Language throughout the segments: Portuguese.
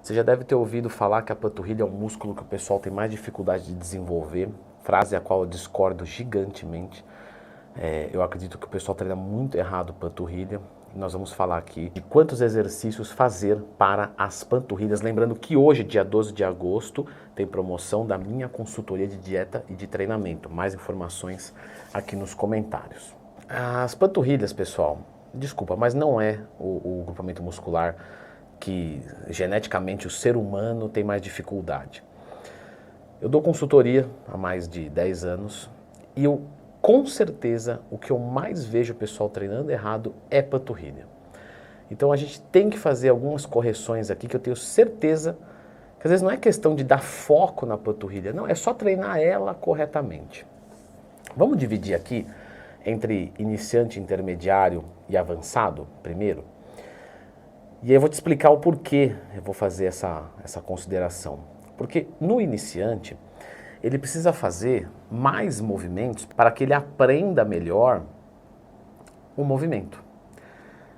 Você já deve ter ouvido falar que a panturrilha é um músculo que o pessoal tem mais dificuldade de desenvolver, frase a qual eu discordo gigantemente. Eu acredito que o pessoal treina muito errado panturrilha. Nós vamos falar aqui de quantos exercícios fazer para as panturrilhas. Lembrando que hoje, dia 12 de agosto, tem promoção da minha consultoria de dieta e de treinamento. Mais informações aqui nos comentários. As panturrilhas, pessoal, desculpa, mas não é o grupamento muscular que geneticamente o ser humano tem mais dificuldade. Eu dou consultoria há mais de 10 anos e com certeza o que eu mais vejo o pessoal treinando errado é panturrilha. Então a gente tem que fazer algumas correções aqui que eu tenho certeza que às vezes não é questão de dar foco na panturrilha, não, é só treinar ela corretamente. Vamos dividir aqui entre iniciante, intermediário e avançado primeiro? E aí eu vou te explicar o porquê eu vou fazer essa consideração. Porque no iniciante, ele precisa fazer mais movimentos para que ele aprenda melhor o movimento.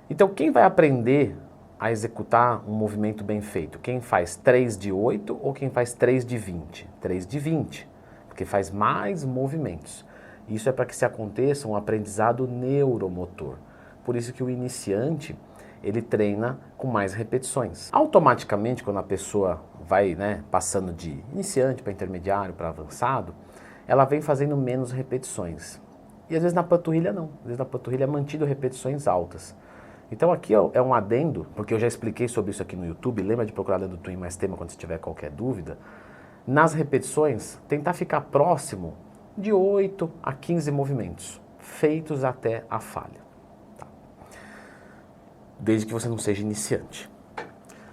Então, quem vai aprender a executar um movimento bem feito? Quem faz 3 de 8 ou quem faz 3 de 20? 3 de 20, porque faz mais movimentos. Isso é para que se aconteça um aprendizado neuromotor. Por isso que o iniciante, ele treina com mais repetições. Automaticamente, quando a pessoa vai passando de iniciante para intermediário, para avançado, ela vem fazendo menos repetições. E às vezes na panturrilha não, às vezes na panturrilha é mantido repetições altas. Então aqui é um adendo, porque eu já expliquei sobre isso aqui no YouTube, lembra de procurar dentro do Twin Mais Tema quando você tiver qualquer dúvida. Nas repetições, tentar ficar próximo de 8 a 15 movimentos, feitos até a falha. Desde que você não seja iniciante.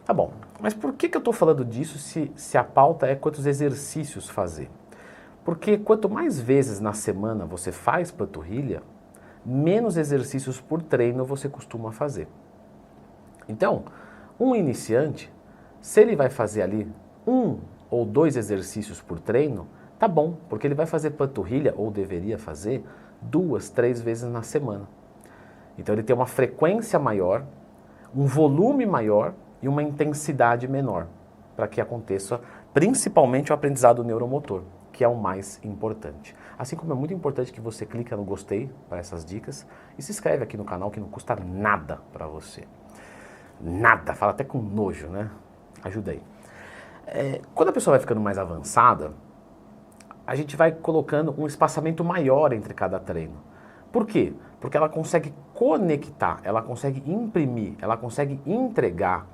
Tá bom, mas por que eu estou falando disso se a pauta é quantos exercícios fazer? Porque quanto mais vezes na semana você faz panturrilha, menos exercícios por treino você costuma fazer. Então, um iniciante, se ele vai fazer ali 1 ou 2 exercícios por treino, tá bom, porque ele vai fazer panturrilha, ou deveria fazer, 2, 3 vezes na semana. Então ele tem uma frequência maior, um volume maior e uma intensidade menor, para que aconteça principalmente o aprendizado neuromotor, que é o mais importante. Assim como é muito importante que você clique no gostei para essas dicas e se inscreve aqui no canal que não custa nada para você. Nada, fala até com nojo, né? Ajuda aí. Quando a pessoa vai ficando mais avançada, a gente vai colocando um espaçamento maior entre cada treino. Por quê? Porque ela consegue conectar, ela consegue imprimir, ela consegue entregar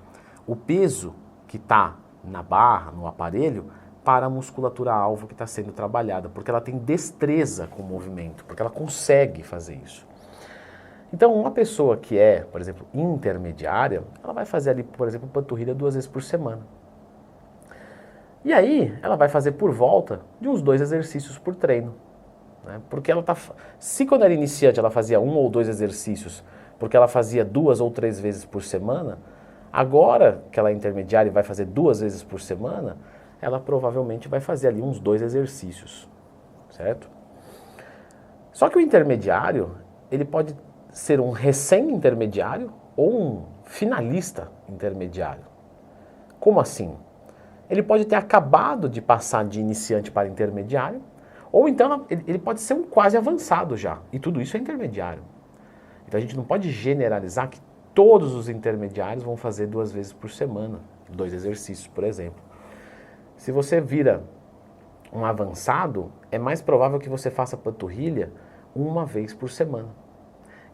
o peso que está na barra, no aparelho, para a musculatura-alvo que está sendo trabalhada, porque ela tem destreza com o movimento, porque ela consegue fazer isso. Então, uma pessoa que é, por exemplo, intermediária, ela vai fazer ali, por exemplo, panturrilha 2 vezes por semana. E aí, ela vai fazer por volta de uns 2 exercícios por treino. Porque ela se quando era iniciante ela fazia 1 ou 2 exercícios, porque ela fazia 2 ou 3 vezes por semana, agora que ela é intermediária e vai fazer 2 vezes por semana, ela provavelmente vai fazer ali uns 2 exercícios, certo? Só que o intermediário, ele pode ser um recém-intermediário ou um finalista intermediário. Como assim? Ele pode ter acabado de passar de iniciante para intermediário, ou então ele pode ser um quase avançado já, e tudo isso é intermediário. Então a gente não pode generalizar que todos os intermediários vão fazer 2 vezes por semana, 2 exercícios, por exemplo. Se você vira um avançado, é mais provável que você faça panturrilha 1 vez por semana.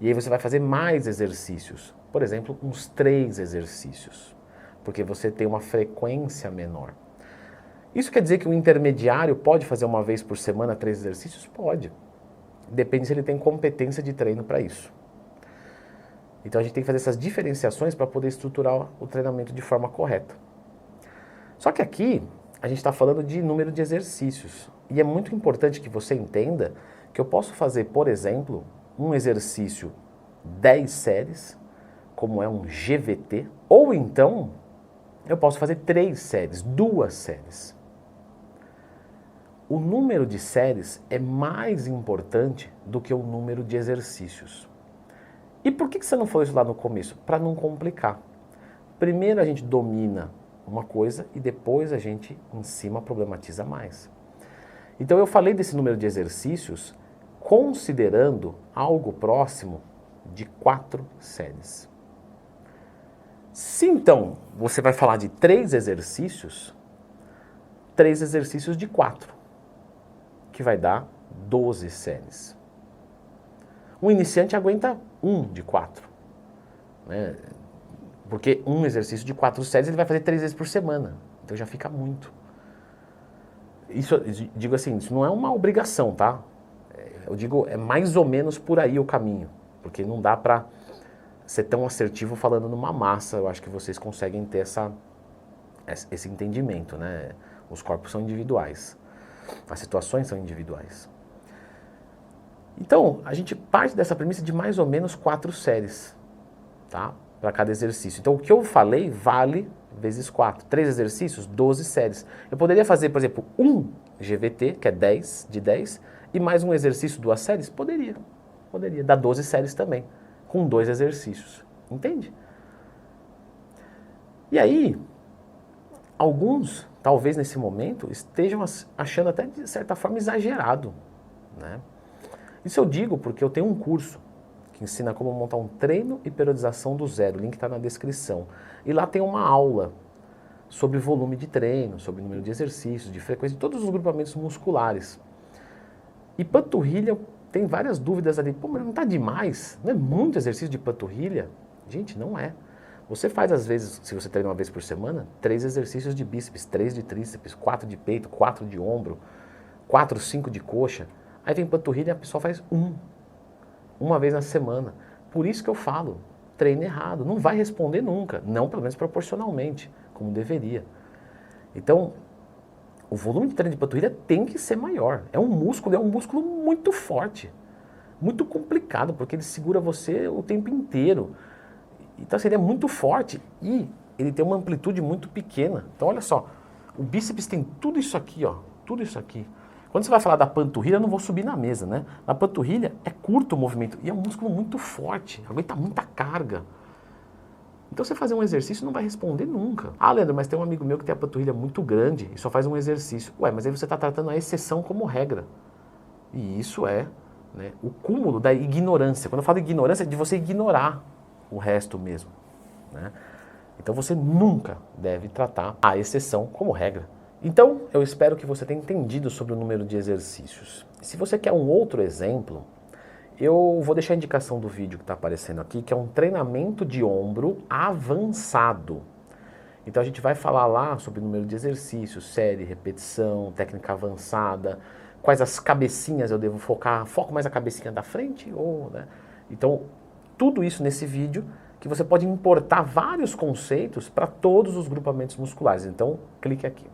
E aí você vai fazer mais exercícios, por exemplo, uns 3 exercícios, porque você tem uma frequência menor. Isso quer dizer que o intermediário pode fazer 1 vez por semana 3 exercícios? Pode. Depende se ele tem competência de treino para isso. Então a gente tem que fazer essas diferenciações para poder estruturar o treinamento de forma correta. Só que aqui a gente está falando de número de exercícios. E é muito importante que você entenda que eu posso fazer, por exemplo, um exercício 10 séries, como é um GVT, ou então eu posso fazer 3 séries, 2 séries. O número de séries é mais importante do que o número de exercícios. E por que você não falou isso lá no começo? Para não complicar. Primeiro a gente domina uma coisa e depois a gente em cima problematiza mais. Então eu falei desse número de exercícios considerando algo próximo de 4 séries. Se então você vai falar de 3 exercícios de 4, que vai dar 12 séries. Um iniciante aguenta 1 de 4, né? Porque um exercício de 4 séries ele vai fazer 3 vezes por semana, então já fica muito. Isso, eu digo assim, isso não é uma obrigação, tá? Eu digo, é mais ou menos por aí o caminho, porque não dá pra ser tão assertivo falando numa massa. Eu acho que vocês conseguem ter esse entendimento, né? Os corpos são individuais, as situações são individuais. Então, a gente parte dessa premissa de mais ou menos 4 séries, tá? Para cada exercício. Então, o que eu falei vale vezes 4. 3 exercícios, 12 séries. Eu poderia fazer, por exemplo, um GVT, que é 10 de 10, e mais um exercício, 2 séries? Poderia. Poderia. Dar 12 séries também, com 2 exercícios. Entende? E aí, alguns, talvez nesse momento, estejam achando até de certa forma exagerado, né? Isso eu digo porque eu tenho um curso que ensina como montar um treino e periodização do zero. O link está na descrição. E lá tem uma aula sobre volume de treino, sobre número de exercícios, de frequência, de todos os grupamentos musculares. E panturrilha, tem várias dúvidas ali. Pô, mas não está demais? Não é muito exercício de panturrilha? Gente, não é. Você faz, às vezes, se você treina uma vez por semana, 3 exercícios de bíceps, 3 de tríceps, 4 de peito, 4 de ombro, 4, 5 de coxa. Aí vem panturrilha e a pessoa faz uma vez na semana. Por isso que eu falo, treino errado. Não vai responder nunca, não pelo menos proporcionalmente, como deveria. Então, o volume de treino de panturrilha tem que ser maior. É um músculo muito forte, muito complicado, porque ele segura você o tempo inteiro. Então, ele é muito forte e ele tem uma amplitude muito pequena. Então, olha só, o bíceps tem tudo isso aqui, ó, tudo isso aqui. Quando você vai falar da panturrilha, eu não vou subir na mesa, né? Na panturrilha é curto o movimento e é um músculo muito forte, aguenta muita carga. Então você fazer um exercício não vai responder nunca. Ah, Leandro, mas tem um amigo meu que tem a panturrilha muito grande e só faz um exercício. Ué, mas aí você está tratando a exceção como regra. E isso é, né, o cúmulo da ignorância. Quando eu falo ignorância, é de você ignorar o resto mesmo, né? Então você nunca deve tratar a exceção como regra. Então, eu espero que você tenha entendido sobre o número de exercícios. Se você quer um outro exemplo, eu vou deixar a indicação do vídeo que está aparecendo aqui, que é um treinamento de ombro avançado. Então a gente vai falar lá sobre o número de exercícios, série, repetição, técnica avançada, quais as cabecinhas eu devo focar, foco mais a cabecinha da frente ou, né? Então, tudo isso nesse vídeo, que você pode importar vários conceitos para todos os grupamentos musculares. Então, clique aqui.